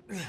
I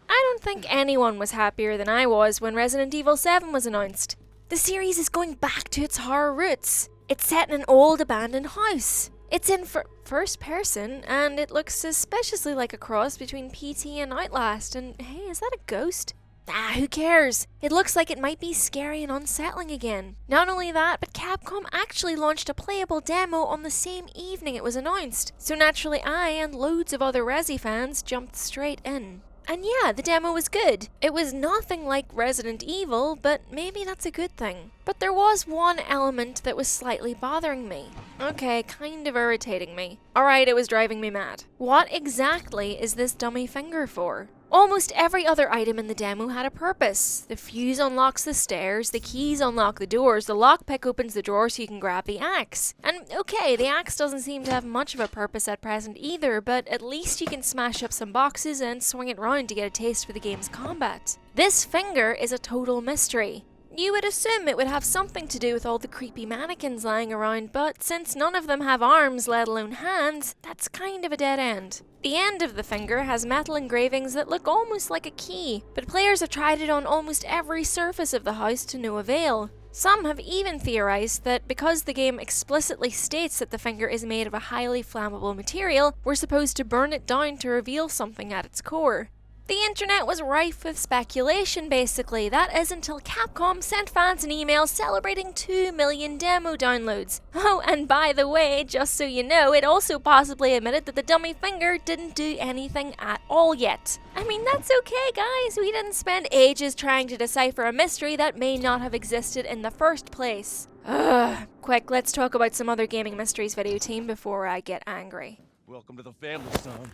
don't think anyone was happier than I was when Resident Evil 7 was announced. The series is going back to its horror roots. It's set in an old abandoned house. It's in first person, and it looks suspiciously like a cross between PT and Outlast, and hey, is that a ghost? Ah, who cares? It looks like it might be scary and unsettling again. Not only that, but Capcom actually launched a playable demo on the same evening it was announced, so naturally I and loads of other Resi fans jumped straight in. And yeah, the demo was good. It was nothing like Resident Evil, but maybe that's a good thing. But there was one element that was slightly bothering me. Okay, kind of irritating me. Alright, it was driving me mad. What exactly is this dummy finger for? Almost every other item in the demo had a purpose. The fuse unlocks the stairs, the keys unlock the doors, the lockpick opens the drawer so you can grab the axe. And okay, the axe doesn't seem to have much of a purpose at present either, but at least you can smash up some boxes and swing it round to get a taste for the game's combat. This finger is a total mystery. You would assume it would have something to do with all the creepy mannequins lying around, but since none of them have arms, let alone hands, that's kind of a dead end. The end of the finger has metal engravings that look almost like a key, but players have tried it on almost every surface of the house to no avail. Some have even theorized that because the game explicitly states that the finger is made of a highly flammable material, we're supposed to burn it down to reveal something at its core. The internet was rife with speculation basically, that is until Capcom sent fans an email celebrating 2 million demo downloads. Oh, and by the way, just so you know, it also possibly admitted that the dummy finger didn't do anything at all yet. I mean, that's okay guys, we didn't spend ages trying to decipher a mystery that may not have existed in the first place. Quick, let's talk about some other gaming mysteries, video team, before I get angry. Welcome to the family, son.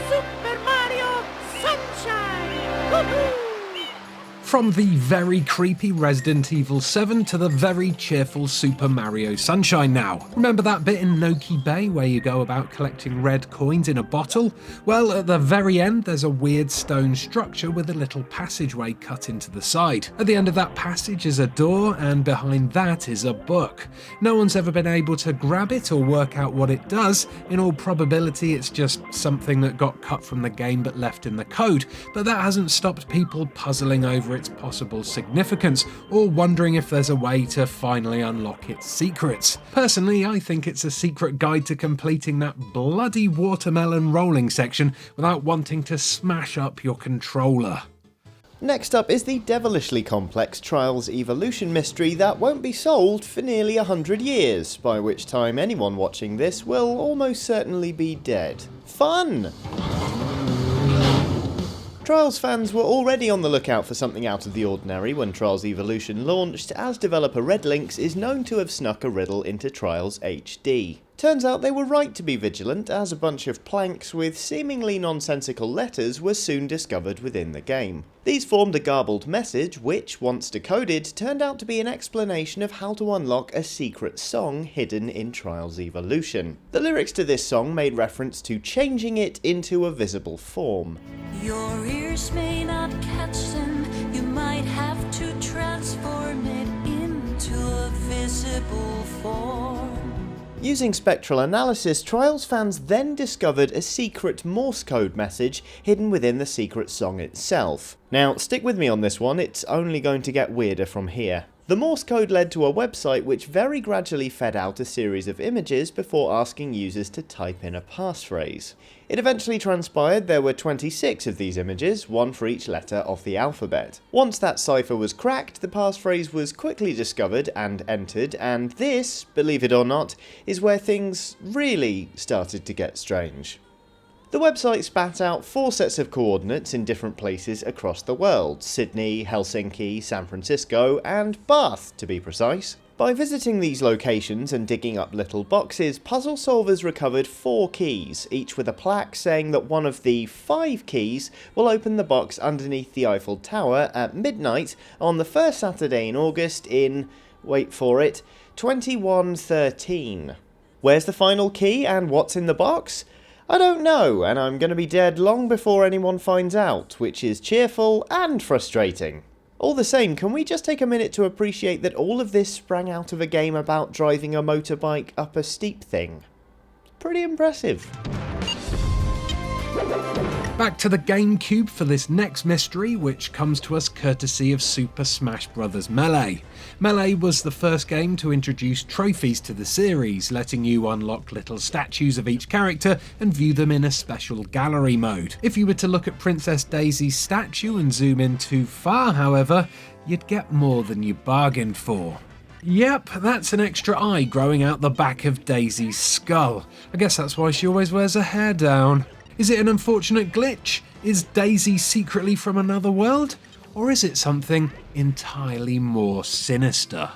Super Mario Sunshine! Woohoo! From the very creepy Resident Evil 7 to the very cheerful Super Mario Sunshine now. Remember that bit in Noki Bay where you go about collecting red coins in a bottle? Well, at the very end there's a weird stone structure with a little passageway cut into the side. At the end of that passage is a door, and behind that is a book. No one's ever been able to grab it or work out what it does. In all probability it's just something that got cut from the game but left in the code, but that hasn't stopped people puzzling over its possible significance, or wondering if there's a way to finally unlock its secrets. Personally, I think it's a secret guide to completing that bloody watermelon rolling section without wanting to smash up your controller. Next up is the devilishly complex Trials Evolution mystery that won't be solved for nearly 100 years, by which time anyone watching this will almost certainly be dead. Fun! Trials fans were already on the lookout for something out of the ordinary when Trials Evolution launched, as developer Red Lynx is known to have snuck a riddle into Trials HD. Turns out they were right to be vigilant, as a bunch of planks with seemingly nonsensical letters were soon discovered within the game. These formed a garbled message which, once decoded, turned out to be an explanation of how to unlock a secret song hidden in Trials Evolution. The lyrics to this song made reference to changing it into a visible form. Your ears may not catch them, you might have to transform it into a visible form. Using spectral analysis, Trials fans then discovered a secret Morse code message hidden within the secret song itself. Now, stick with me on this one, it's only going to get weirder from here. The Morse code led to a website which very gradually fed out a series of images before asking users to type in a passphrase. It eventually transpired there were 26 of these images, one for each letter of the alphabet. Once that cipher was cracked, the passphrase was quickly discovered and entered, and this, believe it or not, is where things really started to get strange. The website spat out 4 sets of coordinates in different places across the world: Sydney, Helsinki, San Francisco, and Bath to be precise. By visiting these locations and digging up little boxes, puzzle solvers recovered 4 keys, each with a plaque saying that one of the 5 keys will open the box underneath the Eiffel Tower at midnight on the first Saturday in August in, wait for it, 2113. Where's the final key and what's in the box? I don't know, and I'm going to be dead long before anyone finds out, which is cheerful and frustrating. All the same, can we just take a minute to appreciate that all of this sprang out of a game about driving a motorbike up a steep thing? Pretty impressive. Back to the GameCube for this next mystery, which comes to us courtesy of Super Smash Bros. Melee. Melee was the first game to introduce trophies to the series, letting you unlock little statues of each character and view them in a special gallery mode. If you were to look at Princess Daisy's statue and zoom in too far, however, you'd get more than you bargained for. Yep, that's an extra eye growing out the back of Daisy's skull. I guess that's why she always wears her hair down. Is it an unfortunate glitch? Is Daisy secretly from another world? Or is it something entirely more sinister?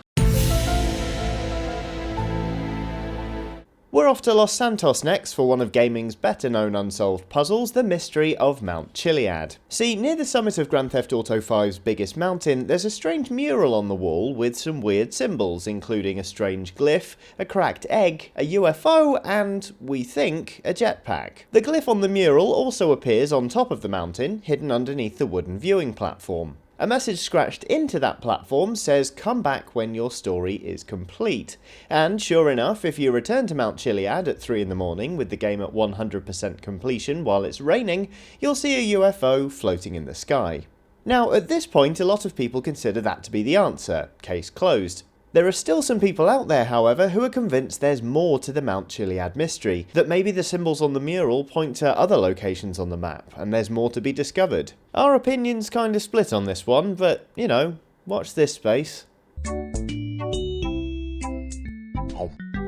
We're off to Los Santos next for one of gaming's better known unsolved puzzles, the mystery of Mount Chiliad. See, near the summit of Grand Theft Auto V's biggest mountain, there's a strange mural on the wall with some weird symbols, including a strange glyph, a cracked egg, a UFO, and, we think, a jetpack. The glyph on the mural also appears on top of the mountain, hidden underneath the wooden viewing platform. A message scratched into that platform says, "Come back when your story is complete." And sure enough, if you return to Mount Chiliad at 3 in the morning with the game at 100% completion while it's raining, you'll see a UFO floating in the sky. Now, at this point, a lot of people consider that to be the answer. Case closed. There are still some people out there, however, who are convinced there's more to the Mount Chiliad mystery, that maybe the symbols on the mural point to other locations on the map, and there's more to be discovered. Our opinion's kinda split on this one, but, you know, watch this space.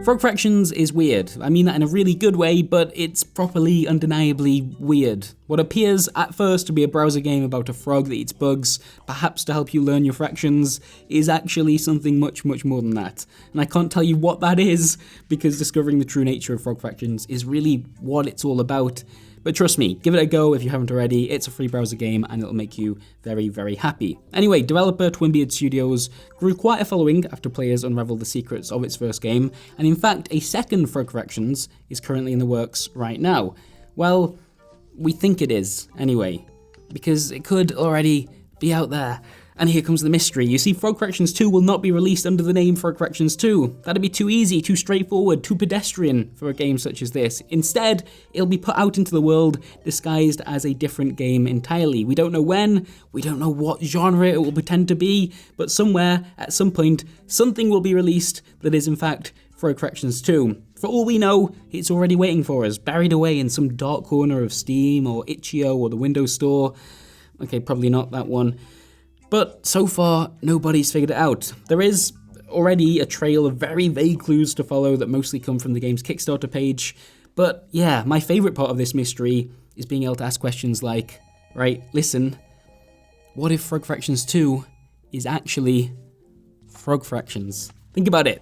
Frog Fractions is weird. I mean that in a really good way, but it's properly, undeniably weird. What appears at first to be a browser game about a frog that eats bugs, perhaps to help you learn your fractions, is actually something much, much more than that. And I can't tell you what that is, because discovering the true nature of Frog Fractions is really what it's all about. But trust me, give it a go if you haven't already. It's a free browser game and it'll make you very, very happy. Anyway, developer Twinbeard Studios grew quite a following after players unraveled the secrets of its first game, and in fact, a second Frog Fractions is currently in the works right now. Well, we think it is, anyway, because it could already be out there. And here comes the mystery. You see, Frog Fractions 2 will not be released under the name Frog Fractions 2. That'd be too easy, too straightforward, too pedestrian for a game such as this. Instead, it'll be put out into the world disguised as a different game entirely. We don't know when, we don't know what genre it will pretend to be, but somewhere, at some point, something will be released that is in fact Frog Fractions 2. For all we know, it's already waiting for us, buried away in some dark corner of Steam or Itch.io or the Windows Store. Okay, probably not that one. But so far, nobody's figured it out. There is already a trail of very vague clues to follow that mostly come from the game's Kickstarter page. But yeah, my favourite part of this mystery is being able to ask questions like, right, listen, what if Frog Fractions 2 is actually Frog Fractions? Think about it,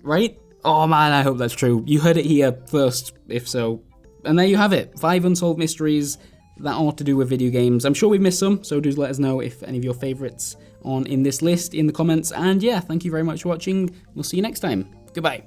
right? Oh man, I hope that's true. You heard it here first, if so. And there you have it, 5 unsolved mysteries that are to do with video games. I'm sure we've missed some, so do let us know if any of your favourites on in this list in the comments. And yeah, thank you very much for watching. We'll see you next time. Goodbye.